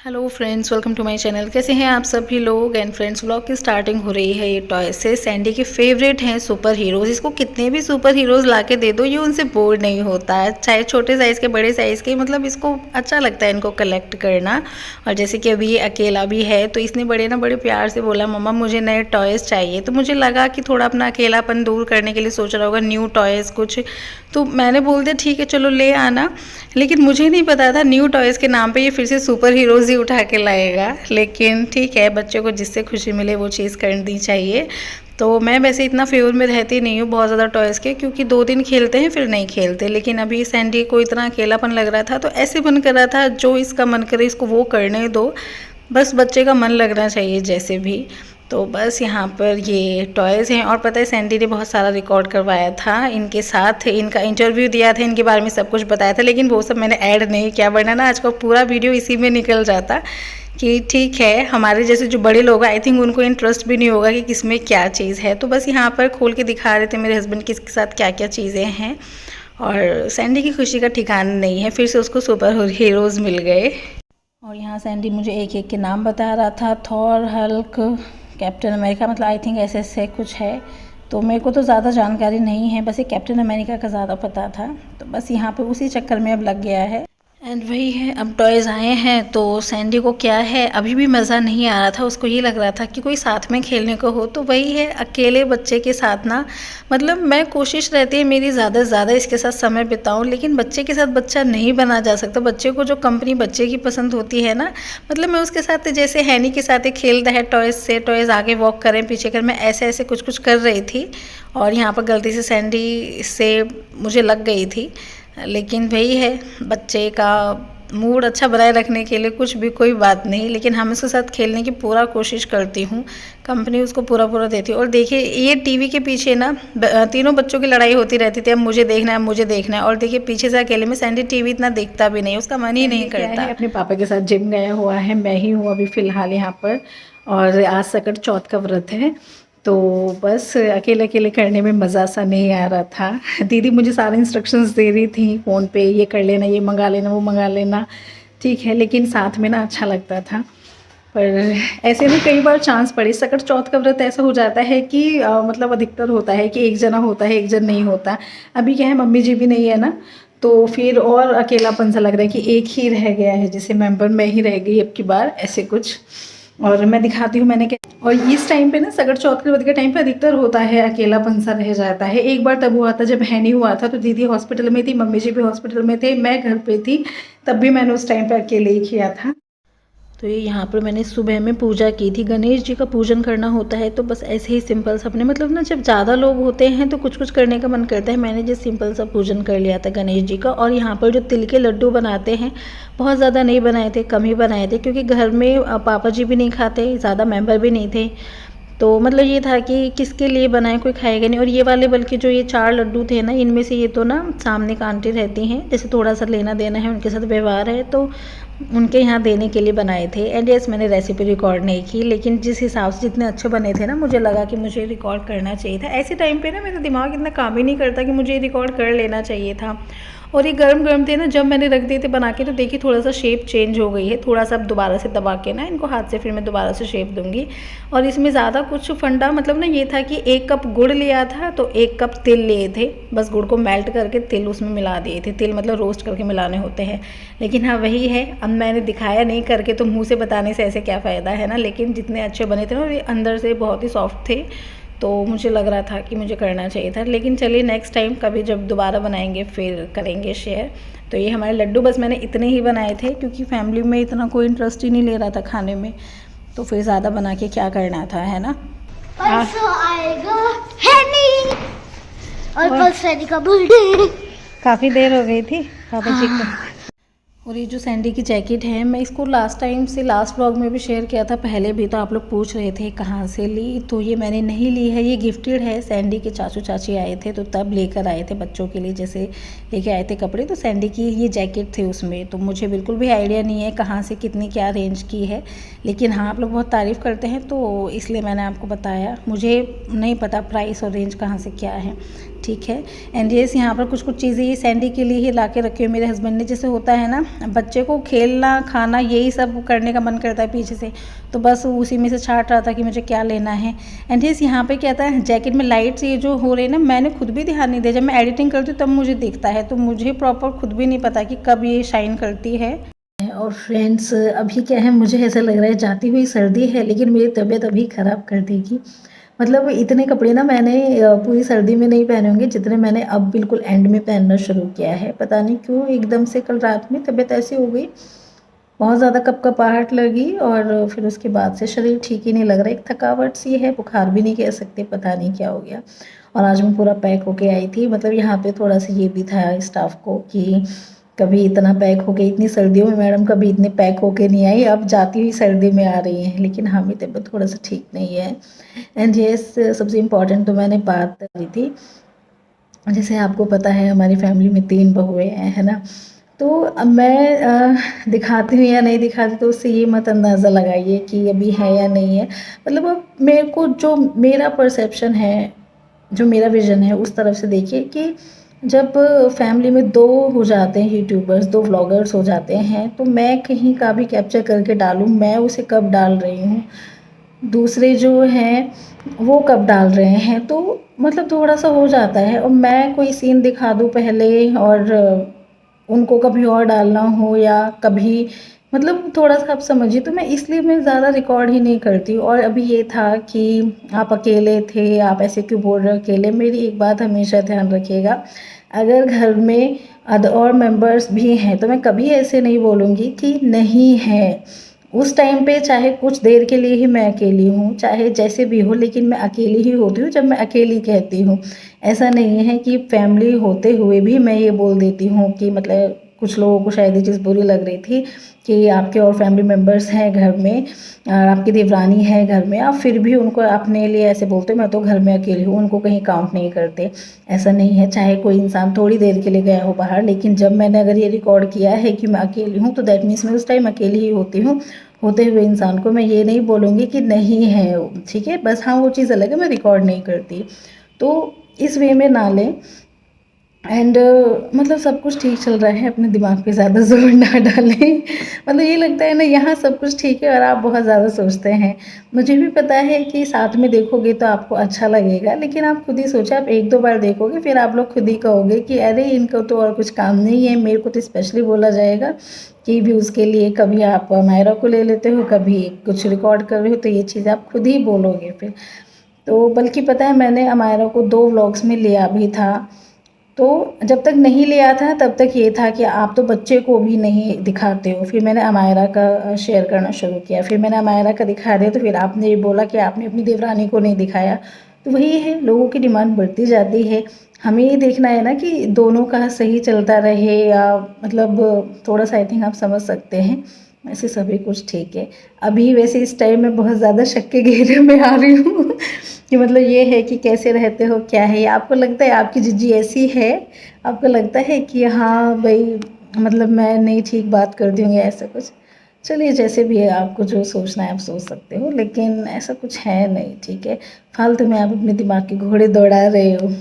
Hello friends, welcome to my channel. कैसे हैं आप सभी लोग। एंड फ्रेंड्स, व्लॉग की स्टार्टिंग हो रही है ये टॉय से। सैंडी के फेवरेट हैं सुपर हीरोज़। इसको कितने भी सुपर हीरोज़ ला के दे दो, ये उनसे बोर नहीं होता है, चाहे छोटे साइज़ के बड़े साइज़ के। मतलब इसको अच्छा लगता है इनको कलेक्ट करना। और जैसे कि अभी ये अकेला भी है, तो इसने बड़े प्यार से बोला मम्मा मुझे नए टॉयज़ चाहिए। तो मुझे लगा कि थोड़ा अपना अकेलापन दूर करने के लिए सोच रहा होगा न्यू टॉयज़ कुछ। तो मैंने बोल दिया ठीक है चलो ले आना। लेकिन मुझे नहीं पता था न्यू टॉयज़ के नाम पे ये फिर से सुपर हीरोज़ ही उठा के लाएगा। लेकिन ठीक है, बच्चों को जिससे खुशी मिले वो चीज़ करनी चाहिए। तो मैं वैसे इतना फेवर में रहती नहीं हूँ बहुत ज़्यादा टॉयज़ के, क्योंकि 2 दिन खेलते हैं फिर नहीं खेलते। लेकिन अभी सैंडी को इतना अकेलापन लग रहा था, तो ऐसे मन कर रहा था जो इसका मन करे इसको वो करने दो, बस बच्चे का मन लगना चाहिए जैसे भी। तो बस यहाँ पर ये टॉयज़ हैं। और पता है सैंडी ने बहुत सारा रिकॉर्ड करवाया था इनके साथ, इनका इंटरव्यू दिया था, इनके बारे में सब कुछ बताया था। लेकिन वो सब मैंने ऐड नहीं किया, वरना ना आज का पूरा वीडियो इसी में निकल जाता। कि ठीक है, हमारे जैसे जो बड़े लोग आई थिंक उनको इंटरेस्ट भी नहीं होगा कि किसमें क्या चीज़ है। तो बस यहाँ पर खोल के दिखा रहे थे मेरे हस्बैंड किसके साथ क्या क्या चीज़ें हैं। और सैंडी की खुशी का ठिकाना नहीं है, फिर से उसको सुपर हीरोज़ मिल गए। और यहाँ सैंडी मुझे एक एक के नाम बता रहा था। थॉर, हल्क, कैप्टन अमेरिका, मतलब आई थिंक ऐसे कुछ है। तो मेरे को तो ज़्यादा जानकारी नहीं है, बस ये कैप्टन अमेरिका का ज़्यादा पता था। तो बस यहाँ पे उसी चक्कर में अब लग गया है। एंड वही है, अब टॉयज़ आए हैं तो सैंडी को क्या है, अभी भी मज़ा नहीं आ रहा था। उसको ये लग रहा था कि कोई साथ में खेलने को हो। तो वही है, अकेले बच्चे के साथ ना, मतलब मैं कोशिश रहती है मेरी ज़्यादा से ज़्यादा इसके साथ समय बिताऊं। लेकिन बच्चे के साथ बच्चा नहीं बना जा सकता। बच्चे को जो कंपनी बच्चे की पसंद होती है ना, मतलब मैं उसके साथ जैसे हैनी के साथ ही खेलता है टॉयज़ से, टॉयज़ आगे वॉक करें पीछे करें, मैं ऐसे कुछ कर रही थी। और यहाँ पर गलती से सैंडी से मुझे लग गई थी। लेकिन वही है, बच्चे का मूड अच्छा बनाए रखने के लिए कुछ भी कोई बात नहीं। लेकिन हम उसके साथ खेलने की पूरा कोशिश करती हूँ, कंपनी उसको पूरा देती हूँ। और देखिए ये टीवी के पीछे ना तीनों बच्चों की लड़ाई होती रहती थी, अब मुझे देखना है, अब मुझे देखना है। और देखिए पीछे से अकेले में सैंडी टीवी इतना देखता भी नहीं, उसका मन ही नहीं करता। अपने पापा के साथ जिम गया हुआ है, मैं ही हूँ अभी फ़िलहाल यहाँ पर। और आज सकट चौथ का व्रत है, तो बस अकेले करने में मज़ा सा नहीं आ रहा था। दीदी मुझे सारे इंस्ट्रक्शंस दे रही थी फ़ोन पे, ये कर लेना, ये मंगा लेना, वो मंगा लेना, ठीक है। लेकिन साथ में ना अच्छा लगता था। पर ऐसे में कई बार चांस पड़े। सकट चौथ का व्रत ऐसा हो जाता है कि मतलब अधिकतर होता है कि एक जना होता है, एक जन नहीं होता। अभी क्या है, मम्मी जी भी नहीं है ना, तो फिर और अकेलापन सा लग रहा है कि एक ही रह गया है, जैसे मेंबर मैं ही रह गई अब की बार, ऐसे कुछ। और मैं दिखाती हूँ मैंने क्या। और इस टाइम पे ना सकट चौथ के व्रत के टाइम पे अधिकतर होता है अकेलापन सा रह जाता है। एक बार तब हुआ था जब हैनी हुआ था, तो दीदी हॉस्पिटल में थी, मम्मी जी भी हॉस्पिटल में थे, मैं घर पे थी, तब भी मैंने उस टाइम पे अकेले ही किया था। तो ये यहाँ पर मैंने सुबह में पूजा की थी। गणेश जी का पूजन करना होता है, तो बस ऐसे ही सिंपल सा अपने, मतलब ना जब ज़्यादा लोग होते हैं तो कुछ करने का मन करता है। मैंने जो सिंपल सा पूजन कर लिया था गणेश जी का। और यहाँ पर जो तिल के लड्डू बनाते हैं, बहुत ज़्यादा नहीं बनाए थे, कम ही बनाए थे, क्योंकि घर में पापा जी भी नहीं खाते, ज़्यादा मेम्बर भी नहीं थे। तो मतलब ये था कि किसके लिए बनाए, कोई खाएगा नहीं। और ये वाले बल्कि जो ये 4 लड्डू थे ना, इनमें से ये तो ना सामने का आंटी रहती हैं, जैसे थोड़ा सा लेना देना है, उनके साथ व्यवहार है, तो उनके यहाँ देने के लिए बनाए थे। एंड यस, मैंने रेसिपी रिकॉर्ड नहीं की, लेकिन जिस हिसाब से जितने अच्छे बने थे ना, मुझे लगा कि मुझे रिकॉर्ड करना चाहिए था। ऐसे टाइम पे ना मेरा दिमाग इतना काम ही नहीं करता कि मुझे रिकॉर्ड कर लेना चाहिए था। और ये गरम थे ना, जब मैंने रख दिए थे बना के, तो देखिए थोड़ा सा शेप चेंज हो गई है। थोड़ा सा अब दोबारा से दबा के ना इनको हाथ से फिर मैं दोबारा से शेप दूंगी। और इसमें ज़्यादा कुछ फंडा मतलब ना ये था कि 1 कप गुड़ लिया था, तो 1 कप तिल लिए थे, बस गुड़ को मेल्ट करके तिल उसमें मिला दिए थे। तिल मतलब रोस्ट करके मिलाने होते हैं। लेकिन हाँ वही है, अब मैंने दिखाया नहीं करके, तो मुँह से बताने से ऐसे क्या फ़ायदा है ना। लेकिन जितने अच्छे बने थे ना, ये अंदर से बहुत ही सॉफ्ट थे, तो मुझे लग रहा था कि मुझे करना चाहिए था। लेकिन चलिए नेक्स्ट टाइम कभी जब दोबारा बनाएंगे फिर करेंगे शेयर। तो ये हमारे लड्डू बस मैंने इतने ही बनाए थे, क्योंकि फैमिली में इतना कोई इंटरेस्ट ही नहीं ले रहा था खाने में, तो फिर ज़्यादा बना के क्या करना था, है ना। परसों आएगा हैनी और परसों हैनी का बर्थडे। काफ़ी देर हो गई थी पापा जी को। और ये जो सैंडी की जैकेट है, मैं इसको लास्ट व्लॉग में भी शेयर किया था, पहले भी। तो आप लोग पूछ रहे थे कहाँ से ली, तो ये मैंने नहीं ली है, ये गिफ्टेड है। सैंडी के चाचू चाची आए थे, तो तब लेकर आए थे बच्चों के लिए, जैसे लेके आए थे कपड़े, तो सैंडी की ये जैकेट थे उसमें। तो मुझे बिल्कुल भी आइडिया नहीं है कहाँ से कितनी क्या रेंज की है, लेकिन हाँ आप लोग बहुत तारीफ़ करते हैं, तो इसलिए मैंने आपको बताया। मुझे नहीं पता प्राइस और रेंज कहाँ से क्या है, ठीक है। एंड येस, यहाँ पर कुछ कुछ चीज़ें सैंडी के लिए ही ला के रखी हुई मेरे हस्बैंड ने। जैसे होता है ना, बच्चे को खेलना खाना यही सब करने का मन करता है पीछे से, तो बस उसी में से छाट रहा था कि मुझे क्या लेना है। एंड येस, यहाँ पे क्या था, जैकेट में लाइट्स ये जो हो रही है ना, मैंने खुद भी ध्यान नहीं दिया। जब मैं एडिटिंग करती हूँ तब मुझे दिखता है, तो मुझे प्रॉपर खुद भी नहीं पता कि कब ये शाइन करती है। और फ्रेंड्स, अभी क्या है, मुझे ऐसा लग रहा है जाती हुई सर्दी है, लेकिन मेरी तबीयत अभी ख़राब कर देगी। मतलब इतने कपड़े ना मैंने पूरी सर्दी में नहीं पहने होंगे जितने मैंने अब बिल्कुल एंड में पहनना शुरू किया है। पता नहीं क्यों एकदम से कल रात में तबीयत ऐसी हो गई, बहुत ज़्यादा कपकपाहट लगी और फिर उसके बाद से शरीर ठीक ही नहीं लग रहा। एक थकावट सी है, बुखार भी नहीं कह सकते, पता नहीं क्या हो गया। और आज मैं पूरा पैक होके आई थी। मतलब यहाँ पे थोड़ा सा ये भी था स्टाफ को कि कभी इतना पैक होके, इतनी सर्दियों में मैडम कभी इतने पैक होके नहीं आई, अब जाती हुई सर्दी में आ रही हैं। लेकिन हाँ, मेरी तबीयत थोड़ा सा ठीक नहीं है। एंड येस, सबसे इम्पॉर्टेंट तो मैंने बात करी थी, जैसे आपको पता है हमारी फैमिली में 3 बहुएँ हैं, है ना। तो अब मैं दिखाती हूँ या नहीं दिखाती, तो उससे ये मत अंदाज़ा लगाइए कि अभी है या नहीं है। मतलब अब मेरे को जो मेरा परसेप्शन है, जो मेरा विज़न है, उस तरफ से देखिए कि जब फैमिली में 2 हो जाते हैं यूट्यूबर्स, 2 व्लॉगर्स हो जाते हैं, तो मैं कहीं का भी कैप्चर करके डालूँ, मैं उसे कब डाल रही हूँ, दूसरे जो हैं वो कब डाल रहे हैं, तो मतलब थोड़ा सा हो जाता है। और मैं कोई सीन दिखा दूँ पहले और उनको कभी और डालना हो, या कभी मतलब थोड़ा सा आप समझिए, तो मैं इसलिए मैं ज़्यादा रिकॉर्ड ही नहीं करती। और अभी ये था कि आप अकेले थे, आप ऐसे क्यों बोल रहे हो अकेले। मेरी एक बात हमेशा ध्यान रखिएगा, अगर घर में और मेंबर्स भी हैं तो मैं कभी ऐसे नहीं बोलूँगी कि नहीं है। उस टाइम पे चाहे कुछ देर के लिए ही मैं अकेली हूँ, चाहे जैसे भी हो, लेकिन मैं अकेली ही होती हूँ जब मैं अकेली कहती हूँ। ऐसा नहीं है कि फैमिली होते हुए भी मैं ये बोल देती हूँ कि मतलब कुछ लोगों को शायद ये चीज़ बुरी लग रही थी कि आपके और फैमिली मेम्बर्स हैं घर में, आपकी देवरानी है घर में, आप फिर भी उनको अपने लिए ऐसे बोलते हो मैं तो घर में अकेली हूँ, उनको कहीं काउंट नहीं करते। ऐसा नहीं है, चाहे कोई इंसान थोड़ी देर के लिए गया हो बाहर, लेकिन जब मैंने अगर ये रिकॉर्ड किया है कि मैं अकेली हूँ, तो दैट मीन्स मैं उस टाइम अकेली ही होती हूँ। होते हुए इंसान को मैं ये नहीं बोलूँगी कि नहीं है वो, ठीक है। बस हाँ, वो चीज़ अलग है, मैं रिकॉर्ड नहीं करती, तो इस वे में ना लें। एंड मतलब सब कुछ ठीक चल रहा है, अपने दिमाग पे ज़्यादा जोर ना डालें। मतलब ये लगता है ना, यहाँ सब कुछ ठीक है और आप बहुत ज़्यादा सोचते हैं। मुझे भी पता है कि साथ में देखोगे तो आपको अच्छा लगेगा, लेकिन आप खुद ही सोचो, आप 1-2 बार देखोगे फिर आप लोग खुद ही कहोगे कि अरे इनको तो और कुछ काम नहीं है। मेरे को तो स्पेशली बोला जाएगा कि व्यूज़ के लिए कभी आप मायरा को ले लेते हो, कभी कुछ रिकॉर्ड कर रहे हो, तो ये चीज़ आप खुद ही बोलोगे फिर। तो बल्कि पता है, मैंने अमायरा को 2 व्लॉग्स में लिया भी था। तो जब तक नहीं लिया था तब तक ये था कि आप तो बच्चे को भी नहीं दिखाते हो। फिर मैंने अमायरा का शेयर करना शुरू किया, फिर मैंने अमायरा का दिखा दिया, तो फिर आपने ये बोला कि आपने अपनी देवरानी को नहीं दिखाया। तो वही है, लोगों की डिमांड बढ़ती जाती है। हमें ये देखना है ना कि दोनों का सही चलता रहे, या मतलब थोड़ा सा आई थिंक आप समझ सकते हैं। वैसे सभी कुछ ठीक है। अभी वैसे इस टाइम मैं बहुत ज़्यादा शक के घेरे में आ रही हूँ कि मतलब ये है कि कैसे रहते हो, क्या है। आपको लगता है आपकी जिज्जी ऐसी है, आपको लगता है कि हाँ भाई मतलब मैं नहीं ठीक बात करती हूँ या ऐसा कुछ। चलिए, जैसे भी है, आपको जो सोचना है आप सोच सकते हो, लेकिन ऐसा कुछ है नहीं, ठीक है। फालतू में आप अपने दिमाग के घोड़े दौड़ा रहे हो,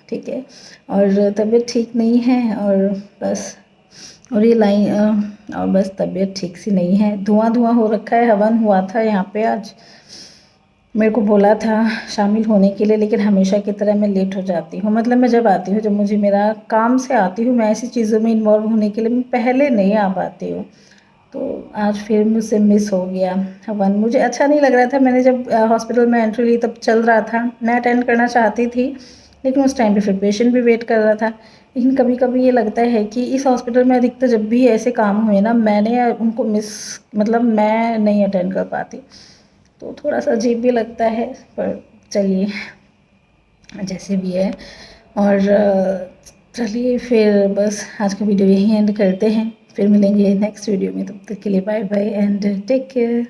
ठीक है। और तबीयत ठीक नहीं है, और बस, और ये लाइन और बस तबीयत ठीक सी नहीं है। धुआं धुआं हो रखा है, हवन हुआ था यहाँ पे आज। मेरे को बोला था शामिल होने के लिए, लेकिन हमेशा की तरह मैं लेट हो जाती हूँ। मतलब मैं जब आती हूँ, जब मुझे मेरा काम से आती हूँ, मैं ऐसी चीज़ों में इन्वॉल्व होने के लिए मैं पहले नहीं आ पाती हूँ। तो आज फिर मुझसे मिस हो गया हवन। मुझे अच्छा नहीं लग रहा था। मैंने जब हॉस्पिटल में एंट्री ली तब चल रहा था, मैं अटेंड करना चाहती थी, लेकिन उस टाइम पे फिर पेशेंट भी वेट कर रहा था। लेकिन कभी कभी ये लगता है कि इस हॉस्पिटल में अधिकतर जब भी ऐसे काम हुए ना, मैंने उनको मतलब मैं नहीं अटेंड कर पाती, तो थोड़ा सा अजीब भी लगता है। पर चलिए, जैसे भी है। और चलिए फिर बस आज का वीडियो यहीं एंड करते हैं, फिर मिलेंगे नेक्स्ट वीडियो में। तब तक के लिए bye bye and take care.